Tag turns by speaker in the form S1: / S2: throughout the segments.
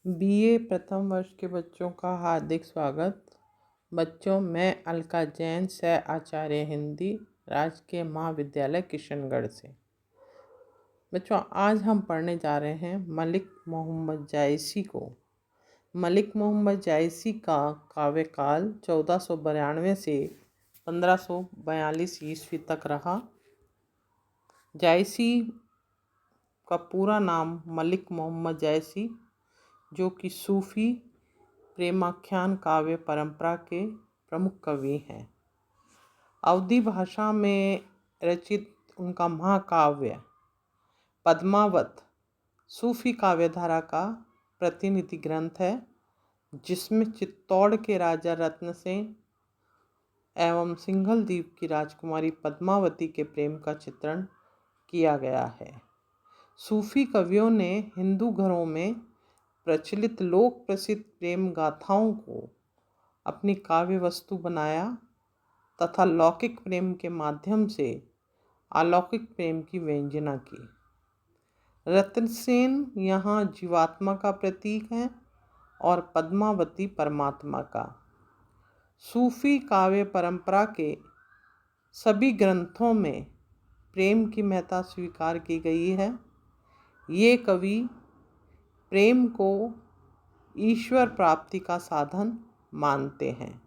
S1: BA प्रथम वर्ष के बच्चों का हार्दिक स्वागत। बच्चों, मैं अलका जैन, सह आचार्य हिंदी, राजकीय महाविद्यालय किशनगढ़ से। बच्चों, आज हम पढ़ने जा रहे हैं मलिक मोहम्मद जायसी को। मलिक मोहम्मद जायसी का काव्यकाल 1492 से 1542 ईस्वी तक रहा। जायसी का पूरा नाम मलिक मोहम्मद जायसी, जो कि सूफी प्रेमाख्यान काव्य परंपरा के प्रमुख कवि हैं। अवधी भाषा में रचित उनका महाकाव्य पद्मावत सूफी काव्यधारा का प्रतिनिधि ग्रंथ है, जिसमें चित्तौड़ के राजा रत्नसेन एवं सिंघल द्वीप की राजकुमारी पद्मावती के प्रेम का चित्रण किया गया है। सूफी कवियों ने हिंदू घरों में प्रचलित लोक प्रसिद्ध प्रेम गाथाओं को अपनी काव्य वस्तु बनाया तथा लौकिक प्रेम के माध्यम से अलौकिक प्रेम की व्यंजना की। रत्नसेन यहाँ जीवात्मा का प्रतीक है और पद्मावती परमात्मा का। सूफी काव्य परंपरा के सभी ग्रंथों में प्रेम की महत्ता स्वीकार की गई है। ये कवि प्रेम को ईश्वर प्राप्ति का साधन मानते हैं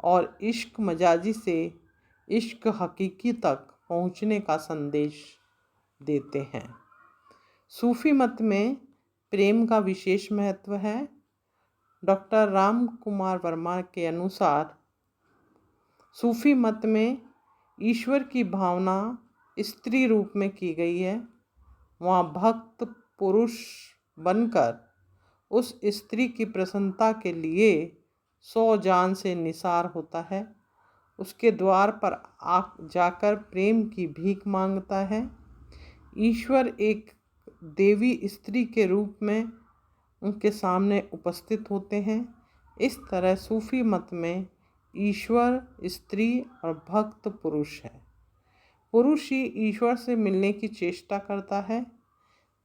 S1: और इश्क मजाजी से इश्क हकीकी तक पहुँचने का संदेश देते हैं। सूफी मत में प्रेम का विशेष महत्व है। डॉक्टर राम कुमार वर्मा के अनुसार सूफी मत में ईश्वर की भावना स्त्री रूप में की गई है। वहाँ भक्त पुरुष बनकर उस स्त्री की प्रसन्नता के लिए 100 जान से निसार होता है। उसके द्वार पर जाकर प्रेम की भीख मांगता है। ईश्वर एक देवी स्त्री के रूप में उनके सामने उपस्थित होते हैं। इस तरह सूफी मत में ईश्वर स्त्री और भक्त पुरुष है। पुरुष ही ईश्वर से मिलने की चेष्टा करता है।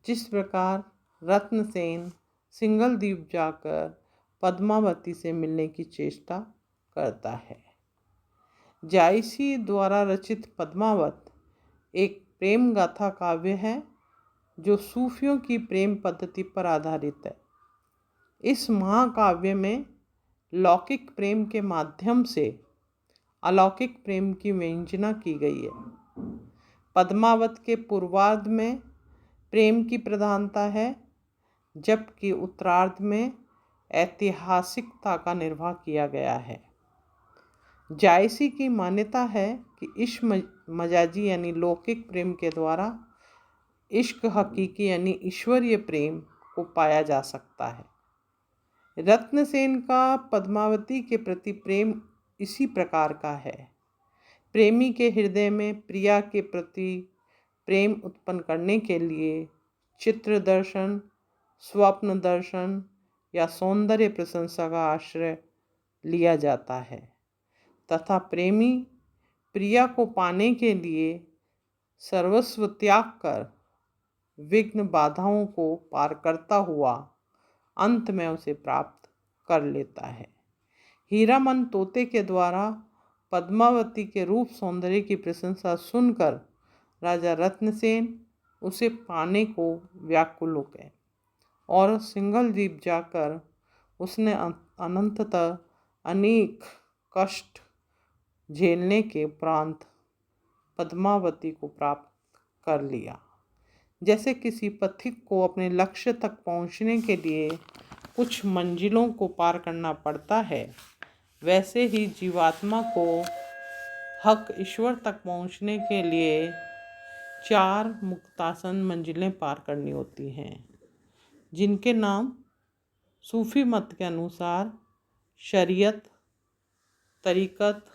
S1: जिस प्रकार रत्नसेन सिंघल द्वीप जाकर पद्मावती से मिलने की चेष्टा करता है। जायसी द्वारा रचित पद्मावत एक प्रेम गाथा काव्य है, जो सूफियों की प्रेम पद्धति पर आधारित है। इस महाकाव्य में लौकिक प्रेम के माध्यम से अलौकिक प्रेम की व्यंजना की गई है। पद्मावत के पूर्वार्ध में प्रेम की प्रधानता है, जबकि उत्तरार्ध में ऐतिहासिकता का निर्वाह किया गया है। जायसी की मान्यता है कि इश्क मजाजी यानी लौकिक प्रेम के द्वारा इश्क हकीकी यानी ईश्वरीय प्रेम को पाया जा सकता है। रत्नसेन का पद्मावती के प्रति प्रेम इसी प्रकार का है। प्रेमी के हृदय में प्रिया के प्रति प्रेम उत्पन्न करने के लिए चित्र दर्शन, स्वप्न दर्शन या सौंदर्य प्रशंसा का आश्रय लिया जाता है तथा प्रेमी प्रिया को पाने के लिए सर्वस्व त्याग कर विघ्न बाधाओं को पार करता हुआ अंत में उसे प्राप्त कर लेता है। हीरामन तोते के द्वारा पद्मावती के रूप सौंदर्य की प्रशंसा सुनकर राजा रत्नसेन उसे पाने को व्याकुल हो गए और सिंघल द्वीप जाकर उसने अनंततः अनेक कष्ट झेलने के उपरांत पद्मावती को प्राप्त कर लिया। जैसे किसी पथिक को अपने लक्ष्य तक पहुंचने के लिए कुछ मंजिलों को पार करना पड़ता है, वैसे ही जीवात्मा को हक ईश्वर तक पहुंचने के लिए 4 मुक्तासन मंजिलें पार करनी होती हैं, जिनके नाम सूफी मत के अनुसार शरीयत, तरीक़त,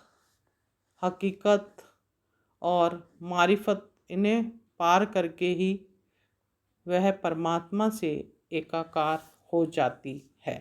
S1: हकीकत और मारिफत। इन्हें पार करके ही वह परमात्मा से एकाकार हो जाती है।